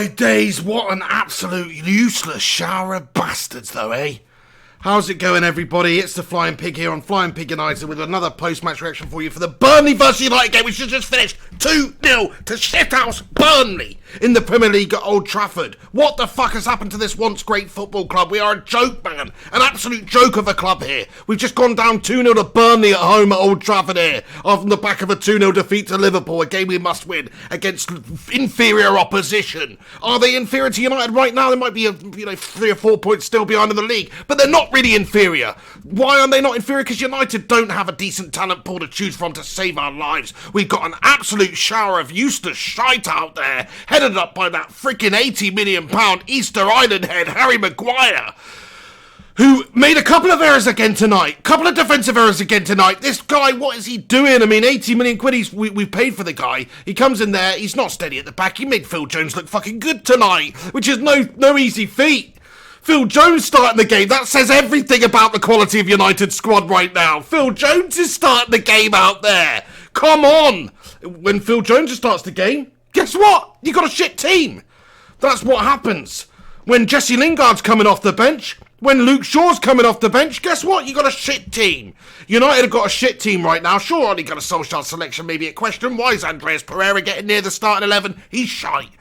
My days, what an absolute useless shower of bastards though, eh? How's it going, everybody? It's the Flying Pig here on Flying Pig United with another post-match reaction for you for the Burnley vs United game, which has just finished 2-0 to shithouse Burnley in the Premier League at Old Trafford. What the fuck has happened to this once great football club? We are a joke, man. An absolute joke of a club here. We've just gone down 2-0 to Burnley at home at Old Trafford here, off the back of a 2-0 defeat to Liverpool, a game we must win against inferior opposition. Are they inferior to United right now? They might be 3 or 4 points still behind in the league, but they're not really inferior. Why are they not inferior? Because United don't have a decent talent pool to choose from to save our lives. We've got an absolute shower of useless shite out there, headed up by that freaking £80 million Easter Island head Harry Maguire, who made a couple of errors again tonight. Couple of defensive errors again tonight. This guy, what is he doing? I mean, 80 million quid we've paid for the guy. He comes in there, he's not steady at the back. He made Phil Jones look fucking good tonight, which is no easy feat. Phil Jones starting the game, that says everything about the quality of United's squad right now. Phil Jones is starting the game out there. Come on. When Phil Jones starts the game, guess what? You got a shit team. That's what happens. When Jesse Lingard's coming off the bench, when Luke Shaw's coming off the bench, guess what? You got a shit team. United have got a shit team right now. Sure, only got a Solskjaer selection, maybe a question. Why is Andreas Pereira getting near the starting 11? He's shite.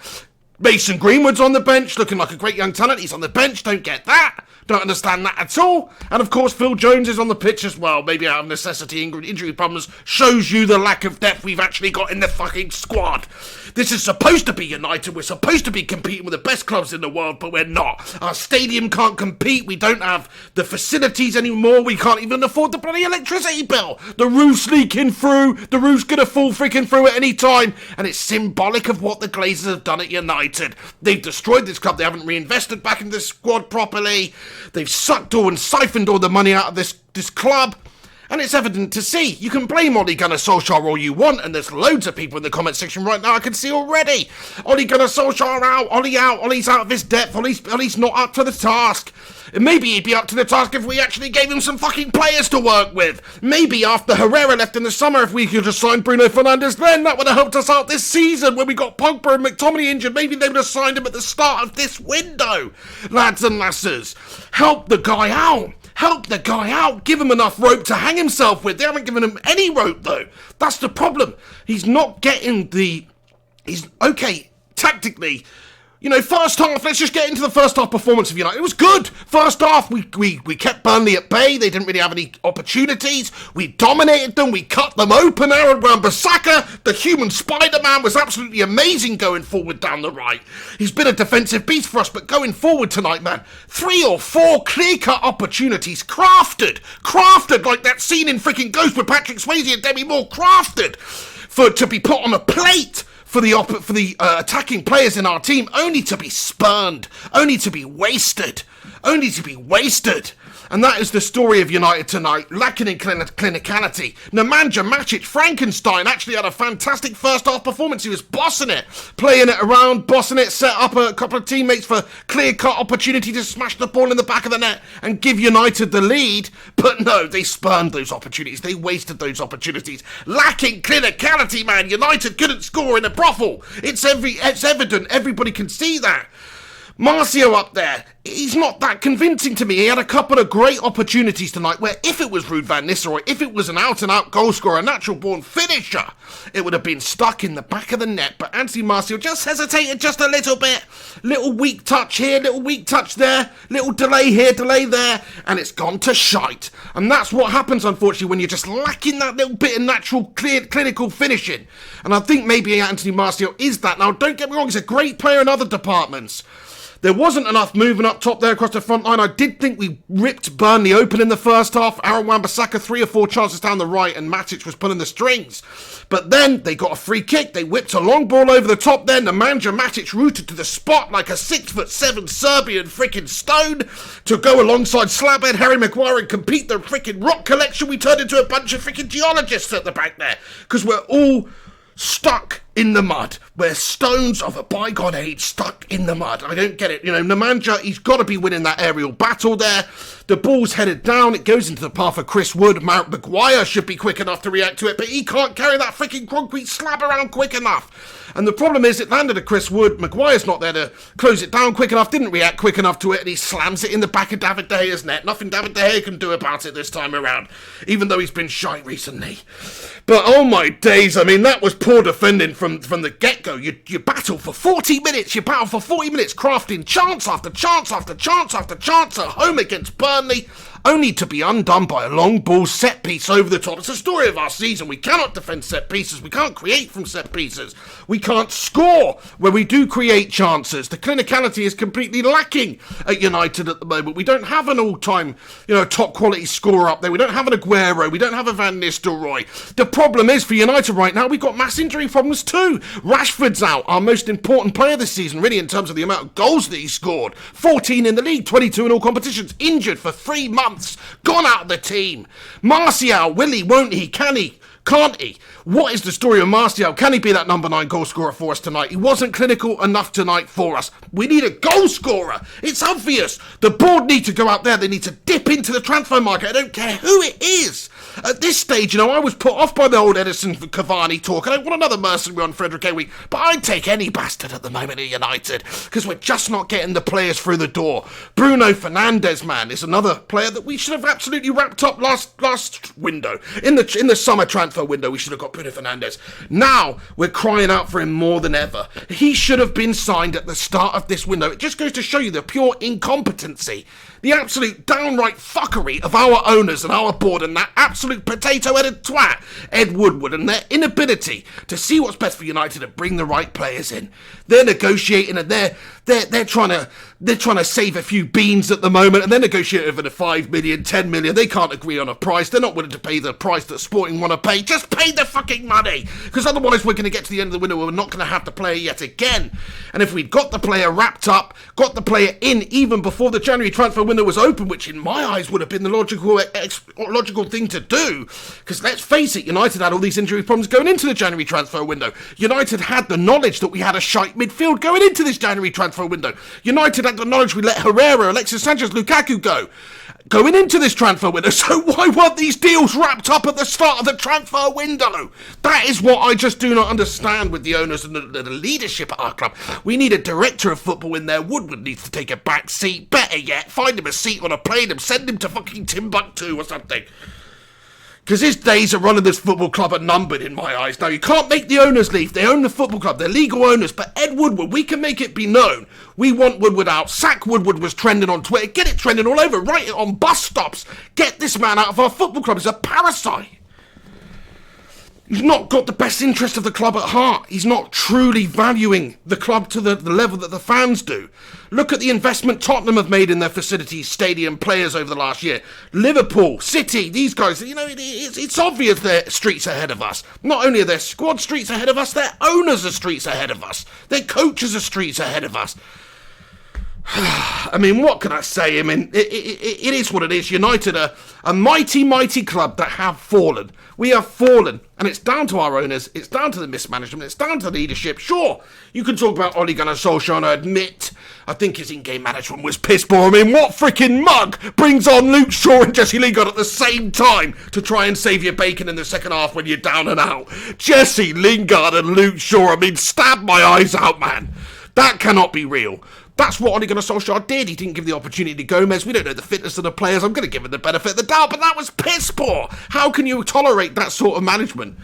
Mason Greenwood's on the bench, looking like a great young talent. He's on the bench, don't get that. Don't understand that at all. And of course, Phil Jones is on the pitch as well. Maybe out of necessity, injury problems. Shows you the lack of depth we've actually got in the fucking squad. This is supposed to be United. We're supposed to be competing with the best clubs in the world, but we're not. Our stadium can't compete. We don't have the facilities anymore. We can't even afford the bloody electricity bill. The roof's leaking through. The roof's going to fall freaking through at any time. And it's symbolic of what the Glazers have done at United. They've destroyed this club. They haven't reinvested back in this squad properly. They've sucked all and siphoned all the money out of this club. And it's evident to see. You can blame Ole Gunnar Solskjaer all you want, and there's loads of people in the comment section right now I can see already. Ole Gunnar Solskjaer out, Ole's out of his depth, Ole's not up to the task. And maybe he'd be up to the task if we actually gave him some fucking players to work with. Maybe after Herrera left in the summer, if we could have signed Bruno Fernandes then, that would have helped us out this season when we got Pogba and McTominay injured. Maybe they would have signed him at the start of this window. Lads and lasses, help the guy out. Help the guy out. Give him enough rope to hang himself with. They haven't given him any rope, though. That's the problem. He's not getting the... He's okay, tactically. First half, let's just get into the first half performance of United. It was good. First half, we kept Burnley at bay. They didn't really have any opportunities. We dominated them. We cut them open. Aaron Wan-Bissaka, the human Spider-Man, was absolutely amazing going forward down the right. He's been a defensive beast for us, but going forward tonight, man, 3 or 4 clear-cut opportunities, crafted like that scene in freaking Ghost with Patrick Swayze and Demi Moore, crafted to be put on a plate for the attacking players in our team, only to be spurned, only to be wasted. And that is the story of United tonight, lacking in clinicality. Nemanja Matic, Frankenstein, actually had a fantastic first half performance. He was bossing it, playing it around, bossing it, set up a couple of teammates for clear-cut opportunity to smash the ball in the back of the net and give United the lead. But no, they spurned those opportunities. They wasted those opportunities. Lacking clinicality, man. United couldn't score in a brothel. It's evident. Everybody can see that. Marcio up there, he's not that convincing to me. He had a couple of great opportunities tonight where if it was Ruud van Nistelrooy, if it was an out-and-out goal scorer, a natural-born finisher, it would have been stuck in the back of the net. But Anthony Marcio just hesitated just a little bit. Little weak touch here, little weak touch there, little delay here, delay there, and it's gone to shite. And that's what happens, unfortunately, when you're just lacking that little bit of natural, clinical finishing. And I think maybe Anthony Marcio is that. Now, don't get me wrong, he's a great player in other departments. There wasn't enough moving up top there across the front line. I did think we ripped Burnley open in the first half. Aaron Wan-Bissaka, 3 or 4 chances down the right, and Matic was pulling the strings. But then they got a free kick. They whipped a long ball over the top there. Nemanja Matic rooted to the spot like a 6'7" Serbian freaking stone to go alongside slabhead Harry Maguire and compete the freaking rock collection. We turned into a bunch of freaking geologists at the back there because we're all stuck in the mud. We're stones of a bygone age stuck in the mud. I don't get it. Nemanja, he's got to be winning that aerial battle there. The ball's headed down, it goes into the path of Chris Wood. Maguire should be quick enough to react to it, but he can't carry that freaking concrete slab around quick enough. And the problem is, it landed at Chris Wood. Maguire's not there to close it down quick enough, didn't react quick enough to it, and he slams it in the back of David De Gea's net. Nothing David De Gea can do about it this time around, even though he's been shy recently. But oh my days, I mean, that was poor defending from the get-go. You battle for 40 minutes, crafting chance after chance after chance after chance at home against Burnley, only to be undone by a long ball set piece over the top. It's the story of our season. We cannot defend set pieces. We can't create from set pieces. We can't score where we do create chances. The clinicality is completely lacking at United at the moment. We don't have an all-time, top quality scorer up there. We don't have an Aguero. We don't have a Van Nistelrooy. The problem is, for United right now, we've got mass injury problems too. Rashford's out, our most important player this season, really, in terms of the amount of goals that he scored. 14 in the league, 22 in all competitions. Injured for 3 months. Gone out of the team. Martial, will he, won't he, can he, can't he? What is the story of Martial? Can he be that number 9 goal scorer for us tonight? He wasn't clinical enough tonight for us. We need a goal scorer. It's obvious. The board need to go out there. They need to dip into the transfer market. I don't care who it is. At this stage, I was put off by the old Edison Cavani talk. I don't want another mercenary on Frederick Aweek, but I'd take any bastard at the moment at United, because we're just not getting the players through the door. Bruno Fernandes, man, is another player that we should have absolutely wrapped up last window. In the summer transfer window, we should have got Bruno Fernandes. Now, we're crying out for him more than ever. He should have been signed at the start of this window. It just goes to show you the pure incompetency, the absolute downright fuckery of our owners and our board, and that absolute potato-headed twat, Ed Woodward, and their inability to see what's best for United and bring the right players in. They're negotiating, and they're trying to save a few beans at the moment, and they're negotiating over the 5 million, 10 million. They can't agree on a price. They're not willing to pay the price that Sporting want to pay. Just pay the fucking money, because otherwise we're going to get to the end of the window where we're not going to have the player yet again. And if we'd got the player wrapped up, got the player in even before the January transfer window was open, which in my eyes would have been the logical thing to do, because let's face it, United had all these injury problems going into the January transfer window. United had the knowledge that we had a shite midfield going into this January transfer window. United had the knowledge we let Herrera, Alexis Sanchez, Lukaku go going into this transfer window. So why weren't these deals wrapped up at the start of the transfer window? That is what I just do not understand with the owners and the leadership at our club. We need a director of football in there. Woodward needs to take a back seat. Better yet, find him a seat on a plane and send him to fucking Timbuktu or something. Because his days of running this football club are numbered in my eyes. Now, you can't make the owners leave. They own the football club. They're legal owners. But Ed Woodward, we can make it be known. We want Woodward out. Sack Woodward was trending on Twitter. Get it trending all over. Write it on bus stops. Get this man out of our football club. He's a parasite. He's not got the best interest of the club at heart. He's not truly valuing the club to the level that the fans do. Look at the investment Tottenham have made in their facilities, stadium, players over the last year. Liverpool, City, these guys, it's obvious they're streets ahead of us. Not only are their squad streets ahead of us, their owners are streets ahead of us. Their coaches are streets ahead of us. I mean, what can I say? I mean, it is what it is. United are a mighty, mighty club that have fallen. We have fallen, and it's down to our owners, it's down to the mismanagement, it's down to the leadership. Sure, you can talk about Ole Gunnar Solskjaer, and I admit, I think his in-game management was piss poor. I mean, what freaking mug brings on Luke Shaw and Jesse Lingard at the same time to try and save your bacon in the second half when you're down and out? Jesse Lingard and Luke Shaw, I mean, stab my eyes out, man. That cannot be real. That's what Ole Gunnar Solskjaer did. He didn't give the opportunity to Gomez. We don't know the fitness of the players. I'm going to give him the benefit of the doubt, but that was piss poor. How can you tolerate that sort of management?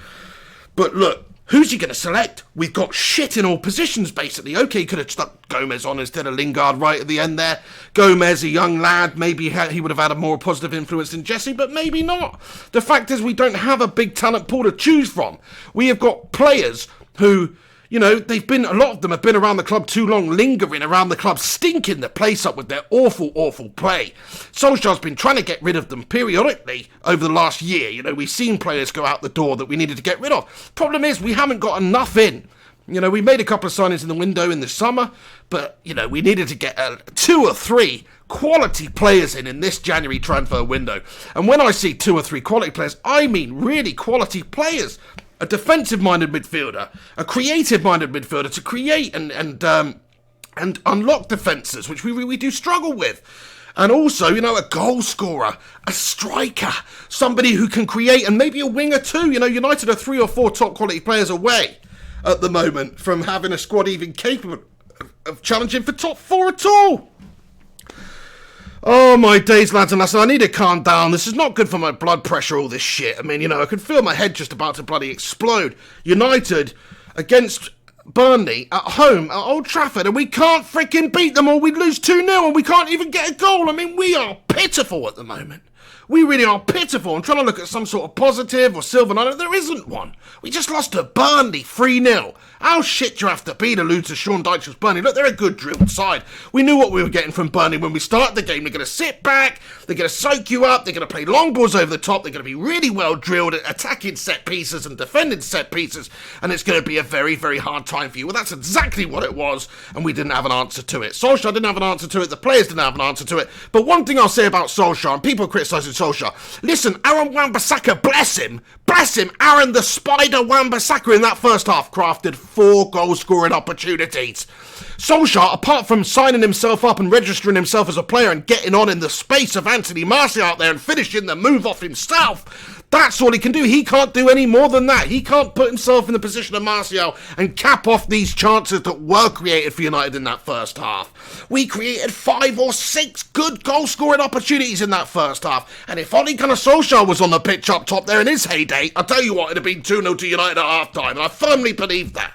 But look, who's he going to select? We've got shit in all positions, basically. Okay, could have stuck Gomez on instead of Lingard right at the end there. Gomez, a young lad, maybe he would have had a more positive influence than Jesse, but maybe not. The fact is we don't have a big talent pool to choose from. We have got players who, a lot of them have been around the club too long, lingering around the club, stinking the place up with their awful, awful play. Solskjaer's been trying to get rid of them periodically over the last year. We've seen players go out the door that we needed to get rid of. Problem is, we haven't got enough in. We made a couple of signings in the window in the summer, but, we needed to get 2 or 3 quality players in this January transfer window. And when I see 2 or 3 quality players, I mean really quality players. A defensive-minded midfielder, a creative-minded midfielder to create and unlock defences, which we do struggle with. And also, you know, a goal scorer, a striker, somebody who can create, and maybe a winger too. You know, United are 3 or 4 top quality players away at the moment from having a squad even capable of challenging for top 4 at all. Oh, my days, lads and lasses, I need to calm down. This is not good for my blood pressure, all this shit. I mean, you know, I can feel my head just about to bloody explode. United against Burnley at home at Old Trafford, and we can't freaking beat them, or we lose 2-0 and we can't even get a goal. I mean, we are pitiful at the moment. We really are pitiful. I'm trying to look at some sort of positive or silver lining. There isn't one. We just lost to Burnley 3-0. How shit do you have to be to lose to Sean Dyche's Burnley? Look, they're a good drilled side. We knew what we were getting from Burnley when we started the game. They're going to sit back, they're going to soak you up, they're going to play long balls over the top, they're going to be really well drilled at attacking set pieces and defending set pieces, and it's going to be a very, very hard time for you. Well, that's exactly what it was, and we didn't have an answer to it. Solskjaer didn't have an answer to it, the players didn't have an answer to it, but one thing I'll say about Solskjaer, and people are criticising Solskjaer, listen, Aaron Wan-Bissaka, bless him, Aaron the Spider Wan-Bissaka in that first half crafted 4 goal-scoring opportunities. Solskjaer, apart from signing himself up and registering himself as a player and getting on in the space of Anthony Martial out there and finishing the move off himself, that's all he can do. He can't do any more than that. He can't put himself in the position of Martial and cap off these chances that were created for United in that first half. We created 5 or 6 good goal-scoring opportunities in that first half. And if Ole Gunnar Solskjaer was on the pitch up top there in his heyday, I'll tell you what, it'd have been 2-0 to United at half-time. And I firmly believe that.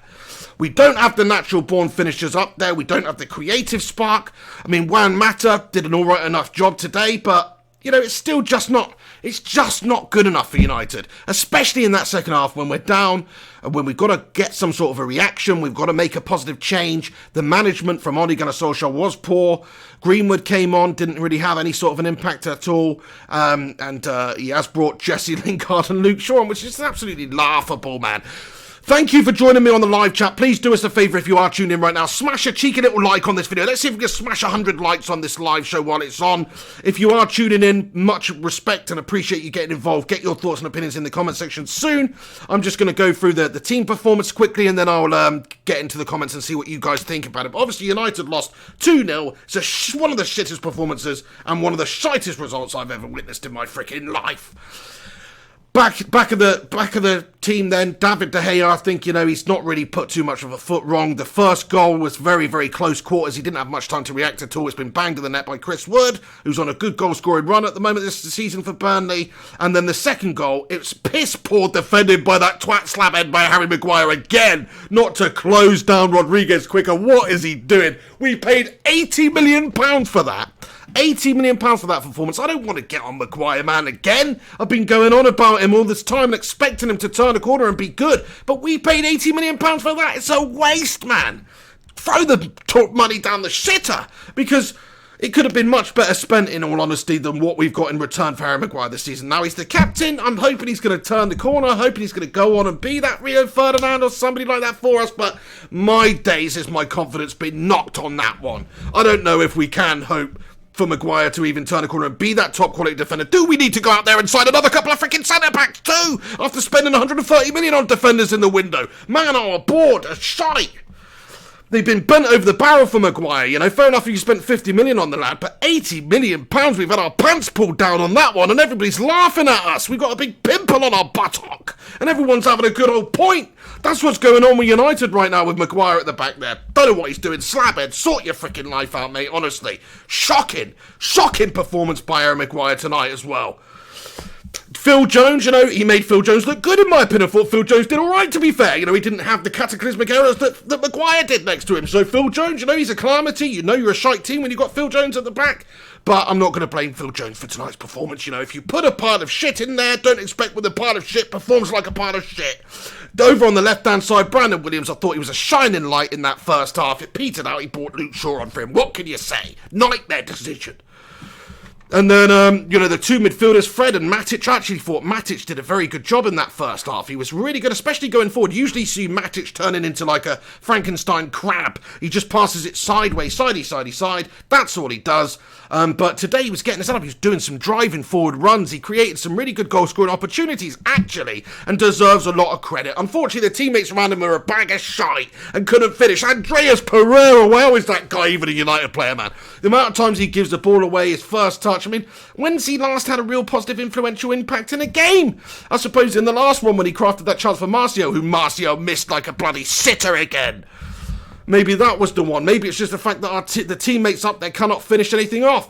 We don't have the natural-born finishers up there. We don't have the creative spark. I mean, Juan Mata did an all-right enough job today, but, you know, it's just not good enough for United, especially in that second half when we're down and when we've got to get some sort of a reaction. We've got to make a positive change. The management from Ole Gunnar Solskjaer was poor. Greenwood came on, didn't really have any sort of an impact at all, and he has brought Jesse Lingard and Luke Shaw on, which is absolutely laughable, man. Thank you for joining me on the live chat. Please do us a favour if you are tuned in right now. Smash a cheeky little like on this video. Let's see if we can smash 100 likes on this live show while it's on. If you are tuning in, much respect and appreciate you getting involved. Get your thoughts and opinions in the comment section soon. I'm just going to go through the team performance quickly, and then I'll get into the comments and see what you guys think about it. But obviously, United lost 2-0. It's one of the shittest performances and one of the shitest results I've ever witnessed in my freaking life. Back of the team then, David De Gea, I think, you know, he's not really put too much of a foot wrong. The first goal was very, very close quarters. He didn't have much time to react at all. It's been banged to the net by Chris Wood, who's on a good goal-scoring run at the moment this season for Burnley. And then the second goal, it's piss-poor defended by that twat slabhead by Harry Maguire again, not to close down Rodriguez quicker. What is he doing? We paid £80 million for that. £80 million for that performance. I don't want to get on Maguire, man, again. I've been going on about him all this time and expecting him to turn a corner and be good. But we paid £80 million for that. It's a waste, man. Throw the money down the shitter. Because it could have been much better spent, in all honesty, than what we've got in return for Harry Maguire this season. Now he's the captain. I'm hoping he's going to turn the corner. I'm hoping he's going to go on and be that Rio Ferdinand or somebody like that for us. But my days has my confidence been knocked on that one. I don't know if we can hope for Maguire to even turn a corner and be that top quality defender. Do we need to go out there and sign another couple of freaking centre backs too after spending 130 million on defenders in the window? Man, our board are shite. They've been bent over the barrel for Maguire. You know, fair enough, you spent 50 million on the lad, but 80 million pounds, we've had our pants pulled down on that one, and everybody's laughing at us. We've got a big pimple on our buttock, and everyone's having a good old point. That's what's going on with United right now with Maguire at the back there. Don't know what he's doing. Slabhead, sort your freaking life out, mate, honestly. Shocking performance by Harry Maguire tonight as well. Phil Jones, you know, he made Phil Jones look good in my opinion. I thought Phil Jones did alright, to be fair. You know, he didn't have the cataclysmic errors that Maguire did next to him. So Phil Jones, you know, he's a calamity. You know you're a shite team when you've got Phil Jones at the back. But I'm not going to blame Phil Jones for tonight's performance. You know, if you put a pile of shit in there, don't expect with a pile of shit performs like a pile of shit. Over on the left-hand side, Brandon Williams, I thought he was a shining light in that first half. It petered out. He brought Luke Shaw on for him. What can you say? Nightmare decision. And then, you know, the two midfielders, Fred and Matic, I actually thought Matic did a very good job in that first half. He was really good, especially going forward. Usually you see Matic turning into like a Frankenstein crab. He just passes it sideways, sidey, side. That's all he does. But today he was getting us up. He was doing some driving forward runs. He created some really good goal-scoring opportunities, actually, and deserves a lot of credit. Unfortunately, the teammates around him were a bag of shite and couldn't finish. Andreas Pereira, how is that guy even a United player, man? The amount of times he gives the ball away, his first touch. I mean, when's he last had a real positive, influential impact in a game? I suppose in the last one when he crafted that chance for Marcio, who Marcio missed like a bloody sitter again. Maybe that was the one. Maybe it's just the fact that the teammates up there cannot finish anything off.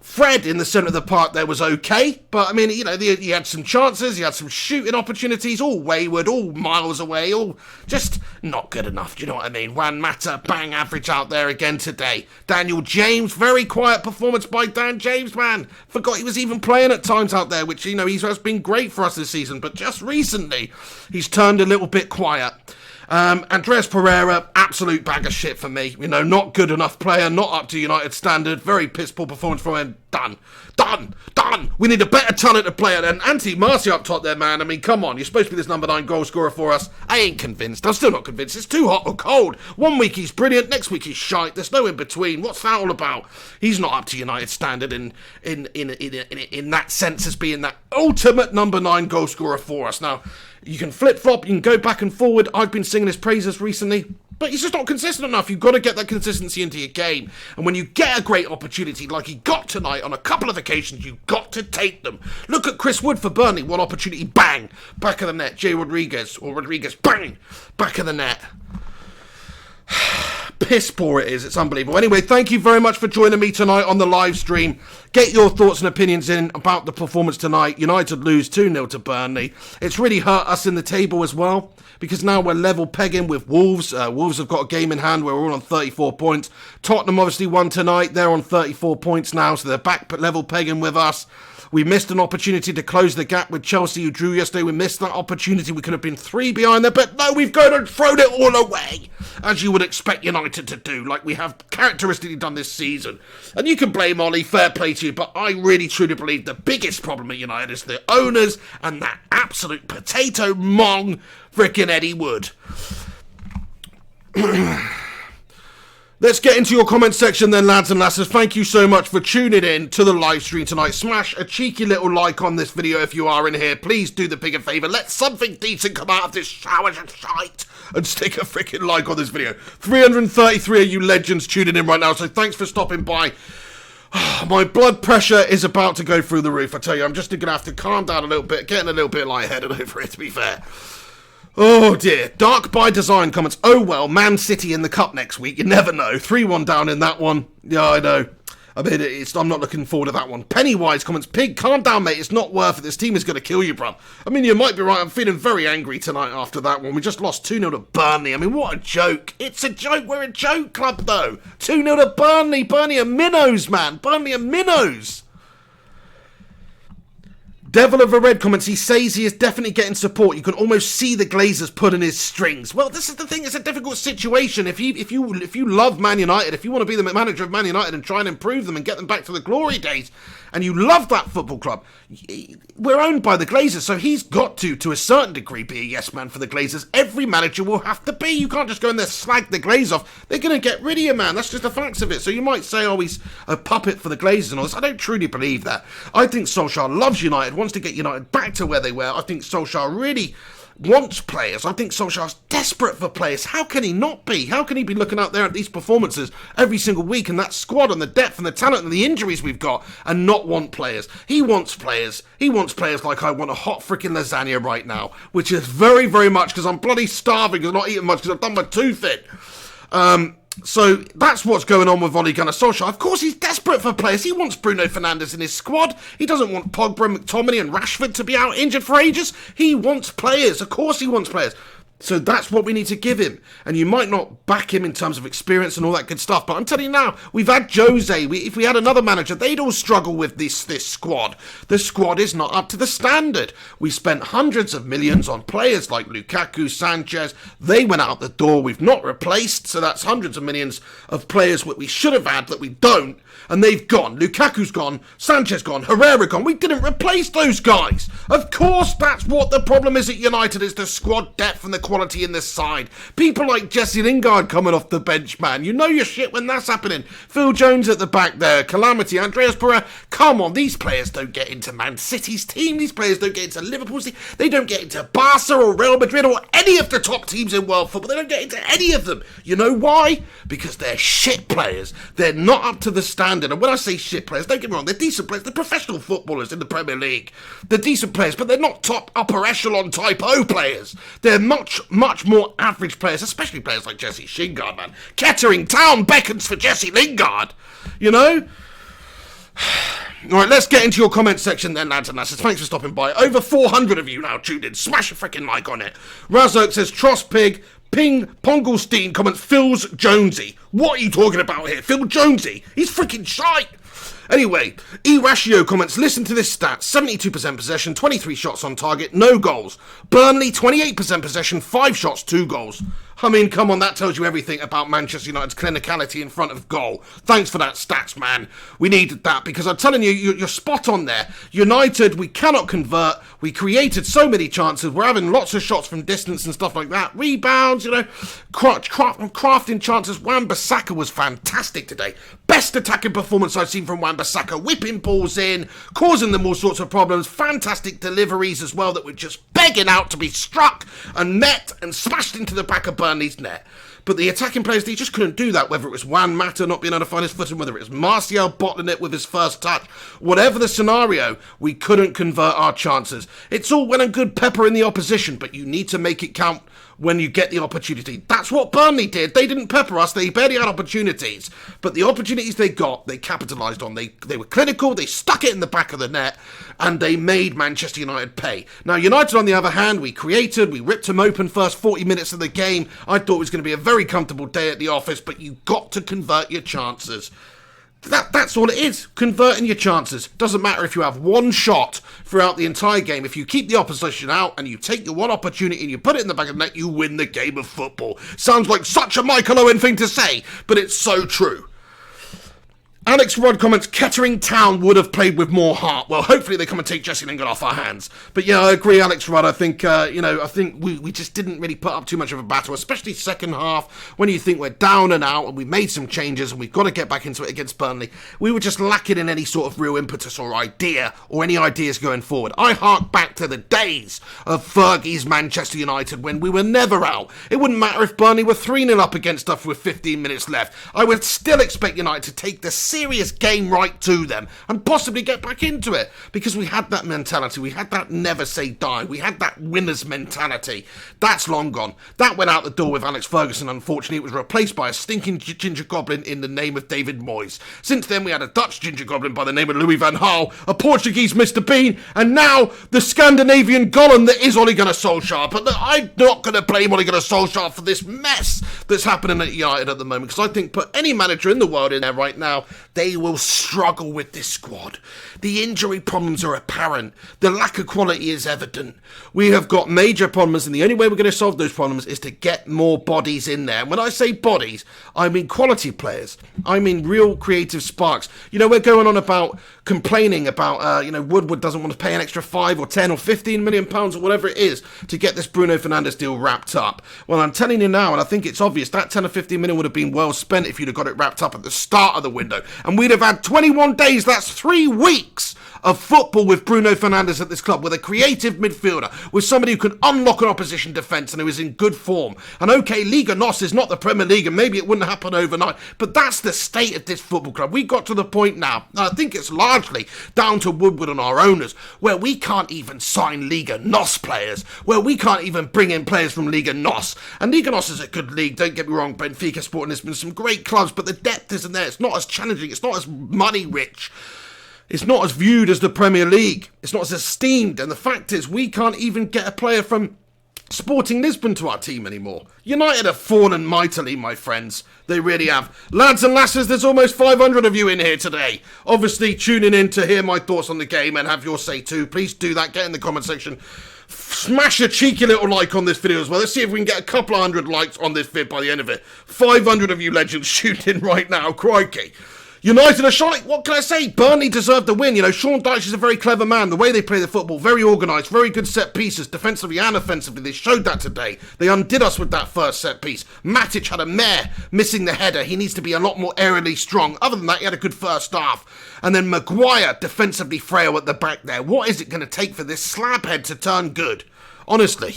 Fred in the centre of the park there was okay, but I mean, you know, he had some chances, he had some shooting opportunities, all wayward, all miles away, all just not good enough, do you know what I mean? Juan Mata, bang average out there again today. Daniel James, very quiet performance by Dan James, man. Forgot he was even playing at times out there, which, you know, has been great for us this season, but just recently, he's turned a little bit quiet. Andreas Pereira, absolute bag of shit for me. You know, not good enough player, not up to United standard. Very piss poor performance from him. Done. We need a better talented player than Anthony Martial up top there, man. I mean, come on. You're supposed to be this number 9 goal scorer for us. I ain't convinced. I'm still not convinced. It's too hot or cold. One week he's brilliant, next week he's shite. There's no in between. What's that all about? He's not up to United standard in that sense as being that ultimate number 9 goal scorer for us. Now, you can flip-flop, you can go back and forward. I've been singing his praises recently, but he's just not consistent enough. You've got to get that consistency into your game. And when you get a great opportunity like he got tonight on a couple of occasions, you've got to take them. Look at Chris Wood for Burnley. One opportunity, bang, back of the net. Rodriguez, bang, back of the net. Piss poor it is. It's unbelievable. Anyway, thank you very much for joining me tonight on the live stream. Get your thoughts and opinions in about the performance tonight. United lose 2-0 to Burnley. It's really hurt us in the table as well, because now we're level pegging with Wolves. Wolves have got a game in hand where we're all on 34 points. Tottenham obviously won tonight. They're on 34 points now, so they're back level pegging with us. We missed an opportunity to close the gap with Chelsea, who drew yesterday. We missed that opportunity. We could have been 3 behind there, but no, we've gone and thrown it all away, as you would expect United to do, like we have characteristically done this season. And you can blame Ollie, fair play to you, but I really truly believe the biggest problem at United is the owners and that absolute potato mong frickin' Eddie Wood. Let's get into your comment section then, lads and lasses. Thank you so much for tuning in to the live stream tonight. Smash a cheeky little like on this video if you are in here. Please do the big a favour. Let something decent come out of this shower of shite and stick a freaking like on this video. 333 of you legends tuning in right now, so thanks for stopping by. My blood pressure is about to go through the roof, I tell you. I'm just going to have to calm down a little bit, getting a little bit lightheaded over it, to be fair. Oh dear. Dark by Design comments, oh well, Man City in the cup next week. You never know. 3-1 down in that one. Yeah, I know. I mean, I'm not looking forward to that one. Pennywise comments, Pig, calm down, mate. It's not worth it. This team is going to kill you, bruv. I mean, you might be right. I'm feeling very angry tonight after that one. We just lost 2-0 to Burnley. I mean, what a joke. It's a joke. We're a joke club, though. 2-0 to Burnley. Burnley are minnows, man. Burnley are minnows. Devil of a Red comments, he says he is definitely getting support. You can almost see the Glazers pulling his strings. Well, this is the thing. It's a difficult situation. If you love Man United, if you want to be the manager of Man United and try and improve them and get them back to the glory days, and you love that football club, we're owned by the Glazers, so he's got to a certain degree, be a yes man for the Glazers. Every manager will have to be. You can't just go in there slag the Glazers off. They're going to get rid of you, man. That's just the facts of it. So you might say, oh, he's a puppet for the Glazers and all this. I don't truly believe that. I think Solskjaer loves United, wants to get United back to where they were. I think Solskjaer really wants players. I think Solskjaer's desperate for players. How can he not be? How can he be looking out there at these performances every single week and that squad and the depth and the talent and the injuries we've got and not want players? He wants players. He wants players like I want a hot freaking lasagna right now, which is very, very much because I'm bloody starving because I'm not eating much because I've done my tooth in. So that's what's going on with Ole Gunnar Solskjaer. Of course, he's desperate for players. He wants Bruno Fernandes in his squad. He doesn't want Pogba, McTominay and Rashford to be out injured for ages. He wants players. Of course he wants players. So that's what we need to give him. And you might not back him in terms of experience and all that good stuff, but I'm telling you now, we've had Jose. If we had another manager, they'd all struggle with this squad. The squad is not up to the standard. We spent hundreds of millions on players like Lukaku, Sanchez. They went out the door. We've not replaced, so that's hundreds of millions of players that we should have had that we don't. And they've gone. Lukaku's gone. Sanchez gone. Herrera gone. We didn't replace those guys. Of course, that's what the problem is at United, is the squad depth and the quality in this side. People like Jesse Lingard coming off the bench, man. You know your shit when that's happening. Phil Jones at the back there. Calamity. Andreas Pereira. Come on, these players don't get into Man City's team. These players don't get into Liverpool's team. They don't get into Barca or Real Madrid or any of the top teams in world football. They don't get into any of them. You know why? Because they're shit players. They're not up to the standard. And when I say shit players, don't get me wrong, they're decent players. They're professional footballers in the Premier League. They're decent players, but they're not top upper echelon type O players. They're much more average players, especially players like Jesse Lingard, man. Kettering Town beckons for Jesse Lingard. You know? Alright, let's get into your comment section then, lads and lasses. Thanks for stopping by. Over 400 of you now tuned in. Smash a freaking like on it. Razok says, Tross Pig. Ping Pongelstein comments, Phil's Jonesy. What are you talking about here? Phil Jonesy? He's freaking shite. Anyway, E-Ratio comments, listen to this stat. 72% possession, 23 shots on target, no goals. Burnley, 28% possession, 5 shots, 2 goals. I mean, come on, that tells you everything about Manchester United's clinicality in front of goal. Thanks for that stats, man. We needed that, because I'm telling you, you're spot on there. United, we cannot convert. We created so many chances. We're having lots of shots from distance and stuff like that. Rebounds, you know, crafting chances. Wan-Bissaka was fantastic today. Best attacking performance I've seen from Wan-Bissaka. Whipping balls in, causing them all sorts of problems. Fantastic deliveries as well that were just begging out to be struck and met and smashed into the back of Burnley's net. But the attacking players, they just couldn't do that, whether it was Juan Mata not being able to find his footing, whether it was Martial bottling it with his first touch, whatever the scenario, we couldn't convert our chances. It's all well and good peppering the opposition, but you need to make it count when you get the opportunity. That's what Burnley did. They didn't pepper us. They barely had opportunities. But the opportunities they got, they capitalised on. They were clinical. They stuck it in the back of the net. And they made Manchester United pay. Now, United, on the other hand, we created. We ripped them open first 40 minutes of the game. I thought it was going to be a very comfortable day at the office. But you got to convert your chances. That's all it is. Converting your chances. Doesn't matter if you have one shot throughout the entire game. If you keep the opposition out and you take your one opportunity and you put it in the back of the net, you win the game of football. Sounds like such a Michael Owen thing to say, but it's so true. Alex Rudd comments, Kettering Town would have played with more heart. Well, hopefully they come and take Jesse Lingard off our hands. But yeah, I agree, Alex Rudd. I think, I think we just didn't really put up too much of a battle, especially second half, when you think we're down and out and we made some changes and we've got to get back into it against Burnley. We were just lacking in any sort of real impetus or idea or any ideas going forward. I hark back to the days of Fergie's Manchester United when we were never out. It wouldn't matter if Burnley were 3-0 up against us with 15 minutes left. I would still expect United to take the serious game right to them and possibly get back into it, because we had that mentality. We had that never say die. We had that winner's mentality. That's long gone. That went out the door with Alex Ferguson. Unfortunately, it was replaced by a stinking ginger goblin in the name of David Moyes. Since then, we had a Dutch ginger goblin by the name of Louis van Gaal, a Portuguese Mr. Bean, and now the Scandinavian Gollum that is Ole Gunnar Solskjaer. But I'm not going to blame Ole Gunnar Solskjaer for this mess that's happening at United at the moment, because I think put any manager in the world in there right now, they will struggle with this squad. The injury problems are apparent. The lack of quality is evident. We have got major problems, and the only way we're going to solve those problems is to get more bodies in there. And when I say bodies, I mean quality players. I mean real creative sparks. You know, we're going on about complaining about, Woodward doesn't want to pay an extra 5 or 10 or 15 million pounds or whatever it is to get this Bruno Fernandes deal wrapped up. Well, I'm telling you now, and I think it's obvious, that 10 or 15 million would have been well spent if you'd have got it wrapped up at the start of the window. And we'd have had 21 days, that's 3 weeks of football with Bruno Fernandes at this club, with a creative midfielder, with somebody who can unlock an opposition defence and who is in good form. And okay, Liga NOS is not the Premier League, and maybe it wouldn't happen overnight, but that's the state of this football club. We got to the point now, and I think it's largely down to Woodward and our owners, where we can't even sign Liga NOS players, where we can't even bring in players from Liga NOS. And Liga NOS is a good league, don't get me wrong. Benfica, Sporting Lisbon, some great clubs, but the depth isn't there. It's not as challenging, it's not as money rich. It's not as viewed as the Premier League. It's not as esteemed. And the fact is, we can't even get a player from Sporting Lisbon to our team anymore. United have fallen mightily, my friends. They really have. Lads and lasses, there's almost 500 of you in here today. Obviously tuning in to hear my thoughts on the game and have your say too. Please do that. Get in the comment section. Smash a cheeky little like on this video as well. Let's see if we can get a couple of hundred likes on this vid by the end of it. 500 of you legends shooting in right now. Crikey. United are shy. What can I say? Burnley deserved the win. You know, Sean Dyche is a very clever man. The way they play the football, very organised, very good set pieces, defensively and offensively. They showed that today. They undid us with that first set piece. Matic had a mare, missing the header. He needs to be a lot more aerially strong. Other than that, he had a good first half. And then Maguire, defensively frail at the back there. What is it going to take for this slabhead to turn good? Honestly.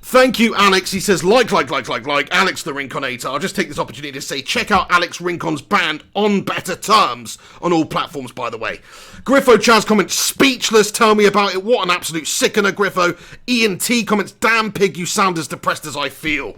Thank you, Alex. He says, like, Alex the Rinconator. I'll just take this opportunity to say, check out Alex Rincon's band On Better Terms on all platforms, by the way. Griffo Chaz comments, speechless, tell me about it. What an absolute sickener, Griffo. Ian T comments, damn pig, you sound as depressed as I feel.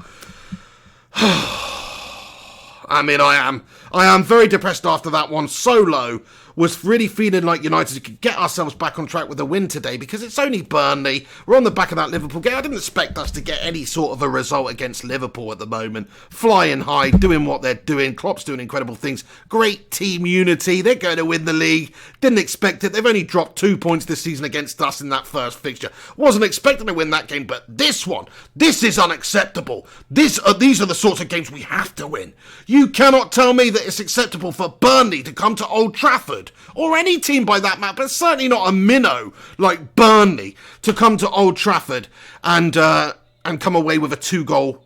I mean, I am very depressed after that one. So low. Was really feeling like United could get ourselves back on track with a win today because it's only Burnley. We're on the back of that Liverpool game. I didn't expect us to get any sort of a result against Liverpool at the moment. Flying high, doing what they're doing. Klopp's doing incredible things. Great team unity. They're going to win the league. Didn't expect it. They've only dropped 2 points this season against us in that first fixture. Wasn't expecting to win that game, but this one, this is unacceptable. These are the sorts of games we have to win. You cannot tell me that it's acceptable for Burnley to come to Old Trafford, or any team by that matter, but certainly not a minnow like Burnley, to come to Old Trafford and come away with a 2-goal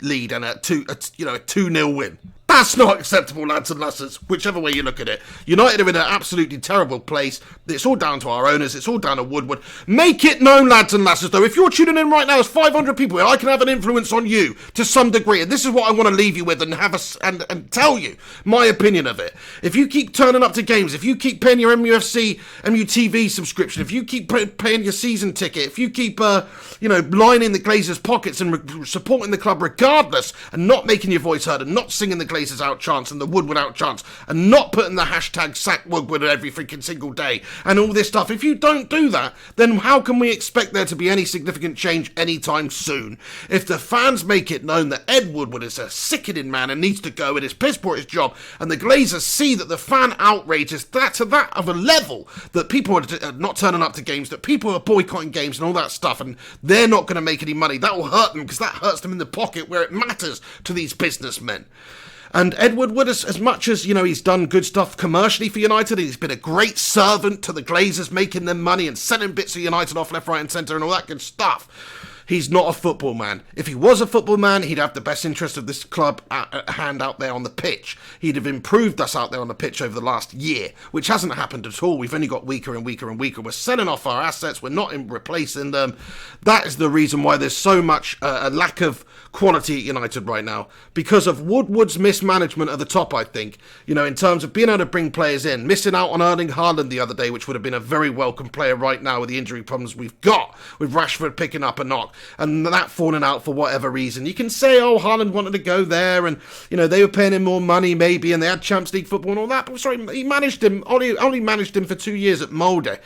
lead and a 2-0 win. That's not acceptable, lads and lasses, whichever way you look at it. United are in an absolutely terrible place. It's all down to our owners. It's all down to Woodward. Make it known, lads and lasses, though. If you're tuning in right now, there's 500 people here. I can have an influence on you to some degree. And this is what I want to leave you with and and tell you my opinion of it. If you keep turning up to games, if you keep paying your MUTV subscription, if you keep paying your season ticket, if you keep, lining the Glazers' pockets and supporting the club regardless, and not making your voice heard and not singing the Glazers out chance and the Woodward out chance and not putting the hashtag sack Woodward every freaking single day and all this stuff, if you don't do that, then how can we expect there to be any significant change anytime soon? If the fans make it known that Ed Woodward is a sickening man and needs to go and is piss poor at his job, and the Glazers see that the fan outrage is that of a level that people are not turning up to games, that people are boycotting games and all that stuff, and they're not going to make any money, that will hurt them because that hurts them in the pocket where it matters to these businessmen. And Ed Woodward, as much as, he's done good stuff commercially for United, he's been a great servant to the Glazers, making them money and selling bits of United off left, right and centre and all that good stuff. He's not a football man. If he was a football man, he'd have the best interest of this club at hand out there on the pitch. He'd have improved us out there on the pitch over the last year, which hasn't happened at all. We've only got weaker and weaker and weaker. We're selling off our assets. We're not replacing them. That is the reason why there's so much a lack of quality at United right now, because of Woodward's mismanagement at the top, I think, in terms of being able to bring players in, missing out on Erling Haaland the other day, which would have been a very welcome player right now with the injury problems we've got, with Rashford picking up a knock, and that falling out for whatever reason. You can say, Haaland wanted to go there, and, they were paying him more money, maybe, and they had Champions League football and all that, but sorry, he managed him, only managed him for 2 years at Molde.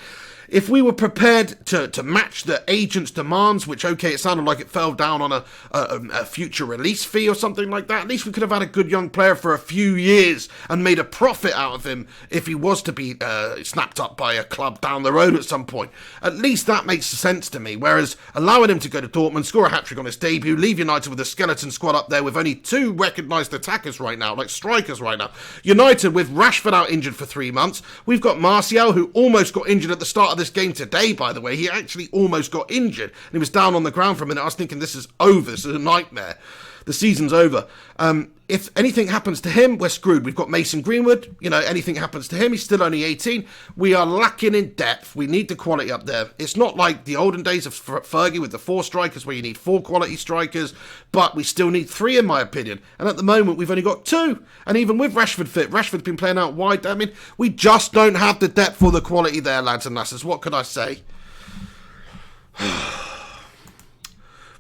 If we were prepared to match the agent's demands, which, okay, it sounded like it fell down on a future release fee or something like that, at least we could have had a good young player for a few years and made a profit out of him if he was to be snapped up by a club down the road at some point. At least that makes sense to me, whereas allowing him to go to Dortmund, score a hat-trick on his debut, leave United with a skeleton squad up there with only 2 recognised attackers right now, like strikers right now. United with Rashford out injured for 3 months. We've got Martial, who almost got injured at the start of this game today, by the way. He actually almost got injured and he was down on the ground for a minute. I was thinking, this is over, this is a nightmare, the season's over. If anything happens to him, we're screwed. We've got Mason Greenwood, anything happens to him, he's still only 18. We are lacking in depth. We need the quality up there. It's not like the olden days of Fergie with the 4 strikers where you need 4 quality strikers, but we still need 3 in my opinion. And at the moment we've only got 2. And even with Rashford fit, Rashford's been playing out wide. I mean, we just don't have the depth or the quality there, lads and lasses. What could I say?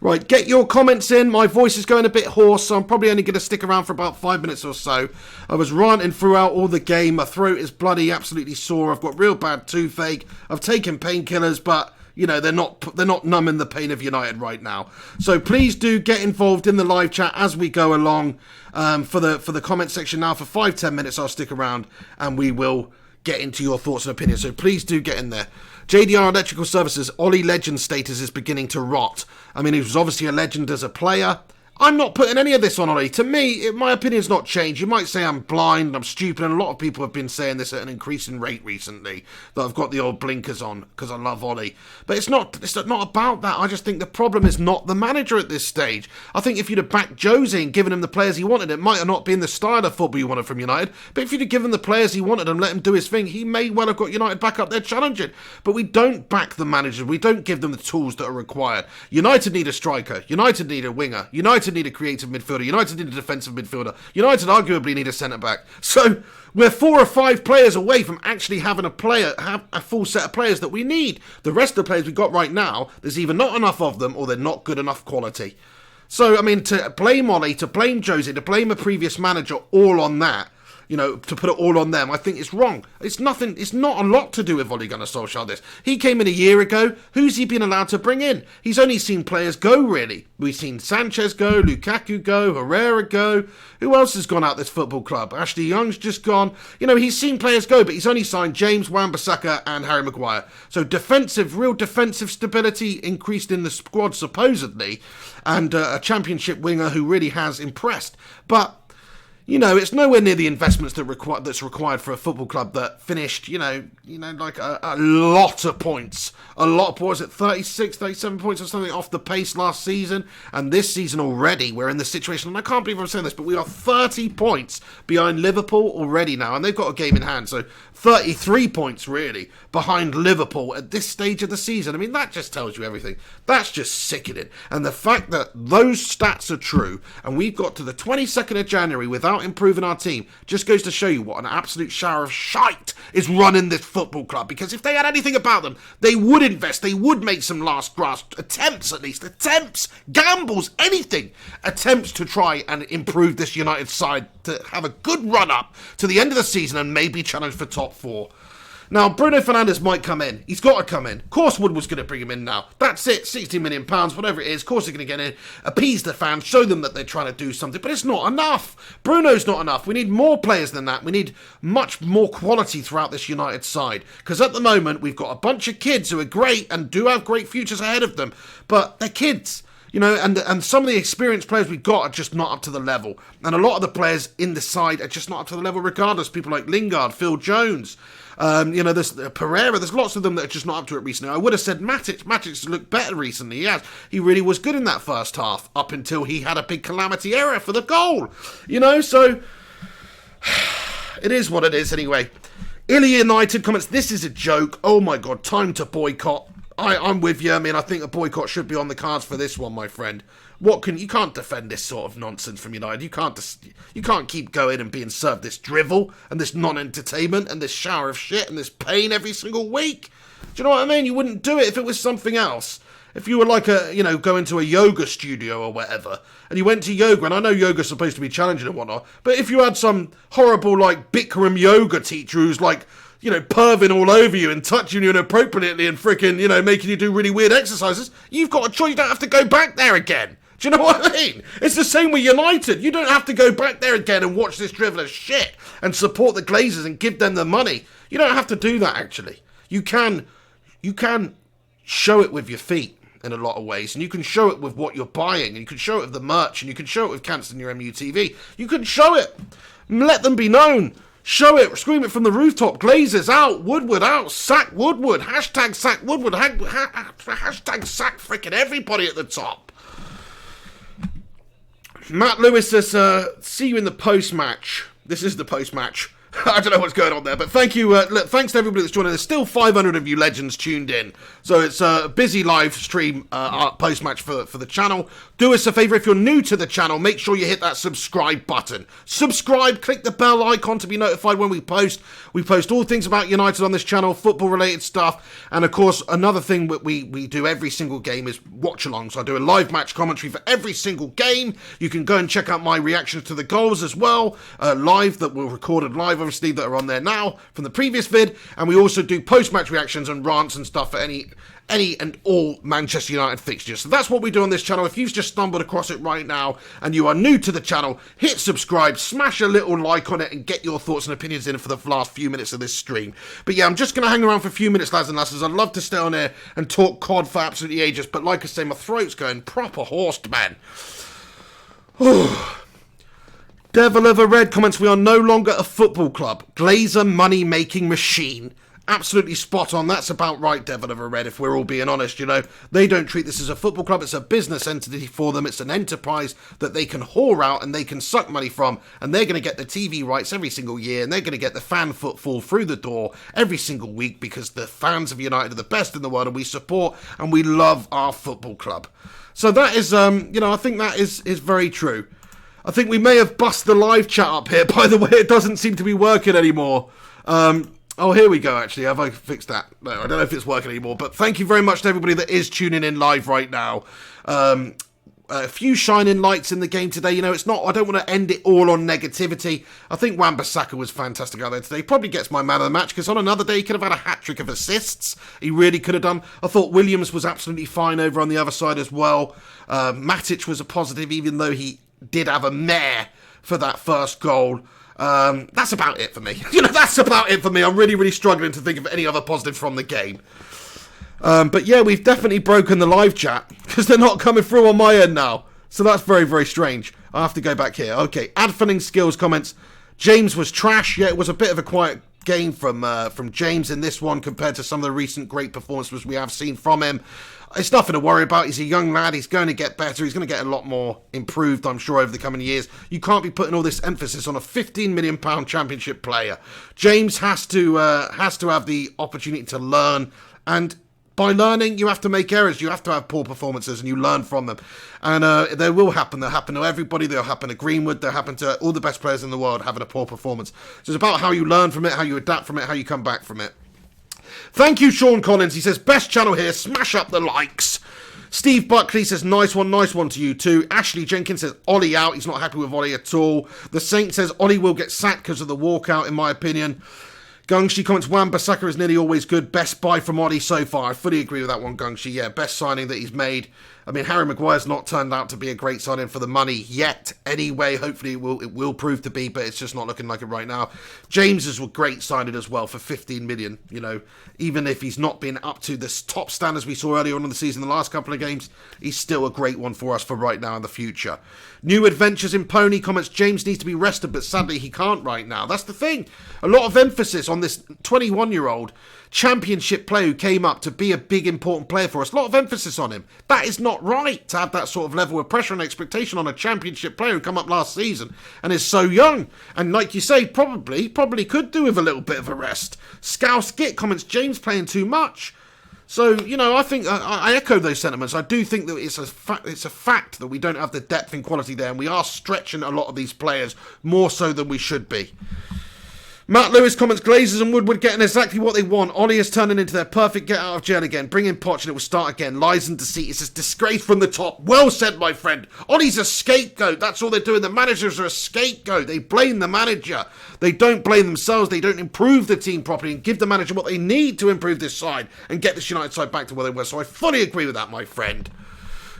Right, get your comments in. My voice is going a bit hoarse, so I'm probably only going to stick around for about 5 minutes or so. I was ranting throughout all the game. My throat is bloody, absolutely sore. I've got real bad toothache. I've taken painkillers, but, You know, they're not numbing the pain of United right now. So please do get involved in the live chat as we go along. For the comment section now for 5-10 minutes, I'll stick around and we will get into your thoughts and opinions. So please do get in there. JDR Electrical Services, Ollie legend status is beginning to rot. I mean, he was obviously a legend as a player. I'm not putting any of this on Ollie. To me, my opinion's not changed. You might say I'm blind, I'm stupid, and a lot of people have been saying this at an increasing rate recently, that I've got the old blinkers on because I love Ollie. But it's not about that. I just think the problem is not the manager at this stage. I think if you'd have backed Jose and given him the players he wanted, it might have not been the style of football you wanted from United, but if you'd have given him the players he wanted and let him do his thing, he may well have got United back up there challenging. But we don't back the managers. We don't give them the tools that are required. United need a striker. United need a winger. United need a creative midfielder. United need a defensive midfielder. United arguably need a centre-back. So we're 4 or 5 players away from actually having have a full set of players that we need. The rest of the players we've got right now, there's either not enough of them or they're not good enough quality. So, I mean, to blame Ollie, to blame Jose, to blame a previous manager all on that, you know, to put it all on them, I think it's wrong. It's not a lot to do with Ole Gunnar Solskjaer, this. He came in a year ago. Who's he been allowed to bring in? He's only seen players go, really. We've seen Sanchez go, Lukaku go, Herrera go. Who else has gone out this football club? Ashley Young's just gone. You know, he's seen players go, but he's only signed James, Wan-Bissaka and Harry Maguire. So real defensive stability increased in the squad, supposedly, and a championship winger who really has impressed. But you know, it's nowhere near the investments that's required for a football club that finished, you know, like a lot of points. What was it, 36, 37 points or something off the pace last season? And this season already, we're in the situation, and I can't believe I'm saying this, but we are 30 points behind Liverpool already now, and they've got a game in hand, so 33 points, really, behind Liverpool at this stage of the season. I mean, that just tells you everything. That's just sickening. And the fact that those stats are true, and we've got to the 22nd of January without improving our team, just goes to show you what an absolute shower of shite is running this football club. Because if they had anything about them, they would invest, they would make some last grasp attempts, gambles, anything, attempts to try and improve this United side to have a good run up to the end of the season and maybe challenge for top 4. Now, Bruno Fernandes might come in. He's got to come in. Of course Wood was going to bring him in now. That's it. £60 million, whatever it is. Of course they're going to get in, appease the fans, show them that they're trying to do something. But it's not enough. Bruno's not enough. We need more players than that. We need much more quality throughout this United side. Because at the moment, we've got a bunch of kids who are great and do have great futures ahead of them. But they're kids. You know, and some of the experienced players we've got are just not up to the level. And a lot of the players in the side are just not up to the level regardless. People like Lingard, Phil Jones, you know, there's Pereira, there's lots of them that are just not up to it recently. I would have said Matic. Matic's looked better recently, he has. He really was good in that first half, up until he had a big calamity error for the goal. You know, so it is what it is anyway. Ilya United comments, this is a joke. Oh my God, time to boycott. I'm with you. I mean, I think a boycott should be on the cards for this one, my friend. You can't defend this sort of nonsense from United. You can't keep going and being served this drivel and this non-entertainment and this shower of shit and this pain every single week. Do you know what I mean? You wouldn't do it if it was something else. If you were like go into a yoga studio or whatever, and you went to yoga, and I know yoga's supposed to be challenging and whatnot, but if you had some horrible, like, Bikram yoga teacher who's like, you know, perving all over you and touching you inappropriately and freaking, you know, making you do really weird exercises, you've got a choice. You don't have to go back there again. Do you know what I mean? It's the same with United. You don't have to go back there again and watch this drivel of shit and support the Glazers and give them the money. You don't have to do that, actually. You can show it with your feet in a lot of ways, and you can show it with what you're buying, and you can show it with the merch, and you can show it with cancelling your MUTV. You can show it. Let them be known. Show it, scream it from the rooftop. Glazers out, Woodward out, sack Woodward, hashtag sack Woodward, hashtag sack freaking everybody at the top. Matt Lewis says, see you in the post-match. This is the post-match. I don't know what's going on there, but thank you. Thanks to everybody that's joining. There's still 500 of you legends tuned in. So it's a busy live stream post-match for the channel. Do us a favour, if you're new to the channel, make sure you hit that subscribe button. Subscribe, click the bell icon to be notified when we post. We post all things about United on this channel, football-related stuff. And, of course, another thing that we do every single game is watch-along. So I do a live match commentary for every single game. You can go and check out my reactions to the goals as well, live, that were recorded live, obviously, that are on there now from the previous vid, and we also do post-match reactions and rants and stuff for any and all Manchester United fixtures. So that's what we do on this channel. If you've just stumbled across it right now and you are new to the channel, hit subscribe, smash a little like on it, and get your thoughts and opinions in for the last few minutes of this stream. But yeah, I'm just going to hang around for a few minutes, lads and lasses. I'd love to stay on here and talk COD for absolutely ages, but like I say, my throat's going proper hoarse, man. Devil of a Red comments, we are no longer a football club. Glazer money-making machine. Absolutely spot on. That's about right, Devil of a Red, if we're all being honest, you know. They don't treat this as a football club. It's a business entity for them. It's an enterprise that they can whore out and they can suck money from, and they're going to get the TV rights every single year, and they're going to get the fan footfall through the door every single week because the fans of United are the best in the world, and we support and we love our football club. So that is, you know, I think that is very true. I think we may have bust the live chat up here. By the way, it doesn't seem to be working anymore. Oh, here we go, actually. Have I fixed that? No, I don't know if it's working anymore. But thank you very much to everybody that is tuning in live right now. A few shining lights in the game today. You know, it's not, I don't want to end it all on negativity. I think Wan-Bissaka was fantastic out there today. He probably gets my man of the match because on another day he could have had a hat-trick of assists. He really could have done. I thought Williams was absolutely fine over on the other side as well. Matic was a positive, even though he did have a mare for that first goal. That's about it for me. You know, that's about it for me. I'm really, really struggling to think of any other positives from the game. But yeah, we've definitely broken the live chat because they're not coming through on my end now. So that's very, very strange. I have to go back here. Okay, Adfinning Skills comments. James was trash. Yeah, it was a bit of a quiet game from James in this one compared to some of the recent great performances we have seen from him. It's nothing to worry about. He's a young lad. He's going to get better. He's going to get a lot more improved, I'm sure, over the coming years. You can't be putting all this emphasis on a £15 million championship player. James has to have the opportunity to learn, and by learning, you have to make errors. You have to have poor performances, and you learn from them. And they will happen. They'll happen to everybody. They'll happen to Greenwood. They'll happen to all the best players in the world having a poor performance. So it's about how you learn from it, how you adapt from it, how you come back from it. Thank you, Sean Collins. He says, best channel here. Smash up the likes. Steve Buckley says, nice one to you too. Ashley Jenkins says, Ollie out. He's not happy with Ollie at all. The Saint says, Ollie will get sacked because of the walkout, in my opinion. Gungshi comments, Wan-Bissaka is nearly always good. Best buy from Ollie so far. I fully agree with that one, Gungshi. Yeah, best signing that he's made. I mean, Harry Maguire's not turned out to be a great signing for the money yet. Anyway, hopefully it will prove to be, but it's just not looking like it right now. James is a great signing as well for 15 million. You know, even if he's not been up to the top standards we saw earlier on in the season, the last couple of games, he's still a great one for us for right now and the future. New Adventures in Pony comments, James needs to be rested, but sadly he can't right now. That's the thing. A lot of emphasis on this 21-year-old championship player who came up to be a big important player for us. A lot of emphasis on him. That is not right to have that sort of level of pressure and expectation on a championship player who come up last season and is so young. And like you say, probably could do with a little bit of a rest. Scouse Git comments, James playing too much. So, you know, I think I echo those sentiments. I do think that it's a fact that we don't have the depth and quality there, and we are stretching a lot of these players more so than we should be. Matt Lewis comments, Glazers and Woodward getting exactly what they want. Ollie is turning into their perfect get out of jail again. Bring in Poch and it will start again. Lies and deceit. It's a disgrace from the top. Well said, my friend. Ollie's a scapegoat. That's all they're doing. The managers are a scapegoat. They blame the manager. They don't blame themselves. They don't improve the team properly and give the manager what they need to improve this side and get this United side back to where they were. So I fully agree with that, my friend.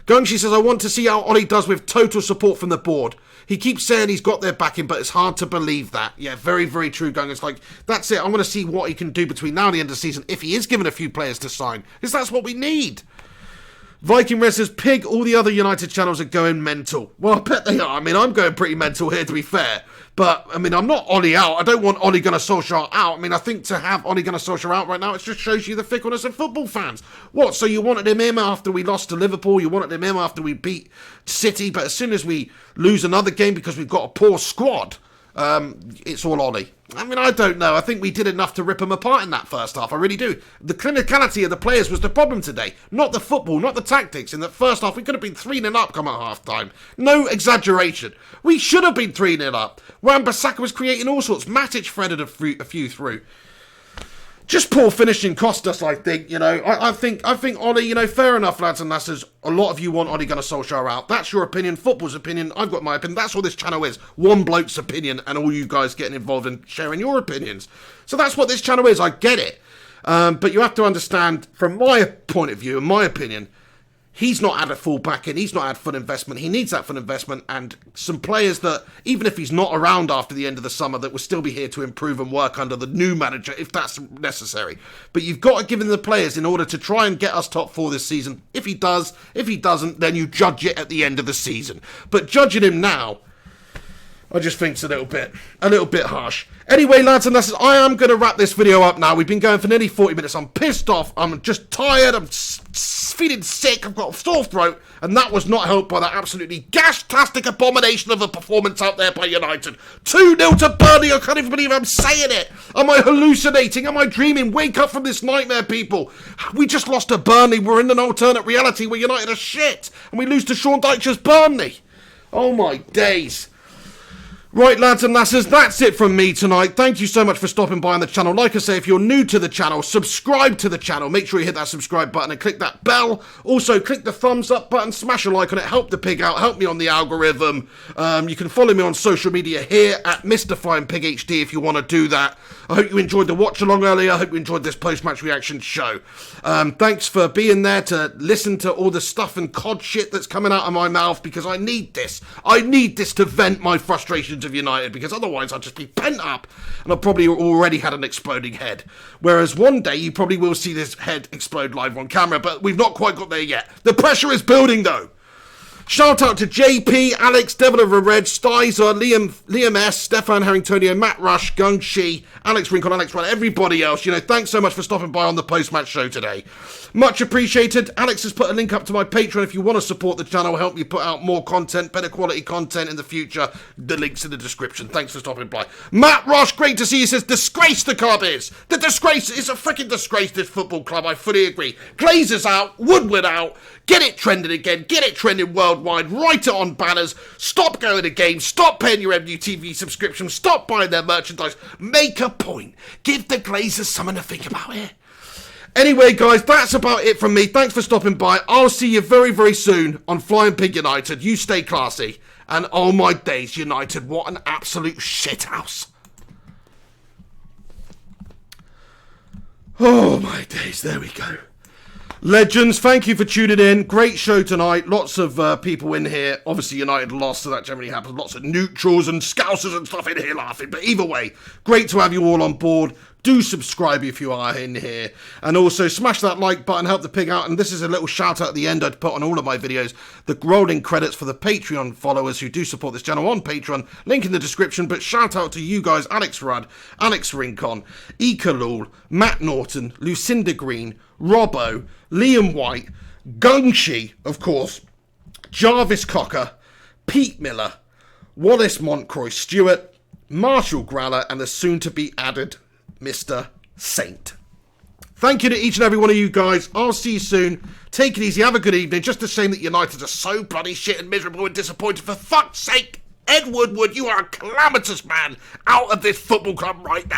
Gungshi says, I want to see how Ollie does with total support from the board. He keeps saying he's got their backing, but it's hard to believe that. Yeah, very, very true, Gung. It's like, that's it. I'm going to see what he can do between now and the end of the season if he is given a few players to sign. Because that's what we need. Viking Red says, Pig, all the other United channels are going mental. Well, I bet they are. I mean, I'm going pretty mental here, to be fair. But, I mean, I'm not Ollie out. I don't want Ole Gunnar Solskjaer out. I mean, I think to have Ole Gunnar Solskjaer out right now, it just shows you the fickleness of football fans. What, so you wanted him in after we lost to Liverpool, you wanted him in after we beat City, but as soon as we lose another game because we've got a poor squad, it's all Ollie. I mean, I don't know. I think we did enough to rip them apart in that first half. I really do. The clinicality of the players was the problem today. Not the football, not the tactics. In the first half, we could have been 3-0 up come at half-time. No exaggeration. We should have been 3-0 up. Wan-Bissaka was creating all sorts. Matic threaded a few through. Just poor finishing cost us, I think. I think Ollie, fair enough, lads and lasses. A lot of you want Ole Gunnar Solskjaer out. That's your opinion, football's opinion. I've got my opinion. That's all this channel is. One bloke's opinion, and all you guys getting involved in sharing your opinions. So that's what this channel is. I get it. But you have to understand, from my point of view and my opinion, he's not had a full backing. He's not had full investment. He needs that full investment, and some players that, even if he's not around after the end of the summer, that will still be here to improve and work under the new manager if that's necessary. But you've got to give him the players in order to try and get us top 4 this season. If he does, if he doesn't, then you judge it at the end of the season. But judging him now, I just think it's a little bit harsh. Anyway, lads and lasses, I am going to wrap this video up now. We've been going for nearly 40 minutes. I'm pissed off. I'm just tired. I'm feeling sick. I've got a sore throat. And that was not helped by that absolutely gash-tastic abomination of a performance out there by United. 2-0 to Burnley. I can't even believe I'm saying it. Am I hallucinating? Am I dreaming? Wake up from this nightmare, people. We just lost to Burnley. We're in an alternate reality where United are shit. And we lose to Sean Dyche's Burnley. Oh, my days. Right, lads and lasses, that's it from me tonight. Thank you so much for stopping by on the channel. Like I say, if you're new to the channel, subscribe to the channel. Make sure you hit that subscribe button and click that bell. Also, click the thumbs up button, smash a like on it, help the pig out, help me on the algorithm. You can follow me on social media here at Mr. Flying Pig HD if you want to do that. I hope you enjoyed the watch along earlier. I hope you enjoyed this post-match reaction show. Thanks for being there to listen to all the stuff and cod shit that's coming out of my mouth, because I need this. I need this to vent my frustrations of United, because otherwise I'd just be pent up and I've probably already had an exploding head. Whereas one day you probably will see this head explode live on camera, but we've not quite got there yet. The pressure is building though. Shout out to JP, Alex, Devil of a Red, Stizer, Liam S, Stefan Harringtonio, Matt Rush, Gung Shi, Alex Rincon, Alex Run, everybody else. Thanks so much for stopping by on the post-match show today. Much appreciated. Alex has put a link up to my Patreon if you want to support the channel, help me put out more content, better quality content in the future. The link's in the description. Thanks for stopping by. Matt Rush, great to see you, says, disgrace the club is. The disgrace is a freaking disgrace, this football club. I fully agree. Glazers out, Woodward out. Get it trending again. Get it trending worldwide. Write it on banners. Stop going to games. Stop paying your MUTV subscription. Stop buying their merchandise. Make a point. Give the Glazers something to think about here. Anyway, guys, that's about it from me. Thanks for stopping by. I'll see you very, very soon on Flying Pig United. You stay classy. And oh my days, United, what an absolute shithouse. Oh my days, there we go. Legends, thank you for tuning in. Great show tonight. Lots of people in here. Obviously, United lost, so that generally happens. Lots of neutrals and scousers and stuff in here laughing. But either way, great to have you all on board. Do subscribe if you are in here. And also, smash that like button, help the pig out. And this is a little shout out at the end I'd put on all of my videos. The rolling credits for the Patreon followers who do support this channel on Patreon. Link in the description. But shout out to you guys, Alex Rudd, Alex Rincon, Ika Lul, Matt Norton, Lucinda Green, Robbo, Liam White, Gungshi, of course, Jarvis Cocker, Pete Miller, Wallace Montcroy Stewart, Marshall Growler, and the soon-to-be added Mr. Saint. Thank you to each and every one of you guys. I'll see you soon. Take it easy. Have a good evening. Just a shame that United are so bloody shit and miserable and disappointed. For fuck's sake, Ed Woodward, you are a calamitous man out of this football club right now.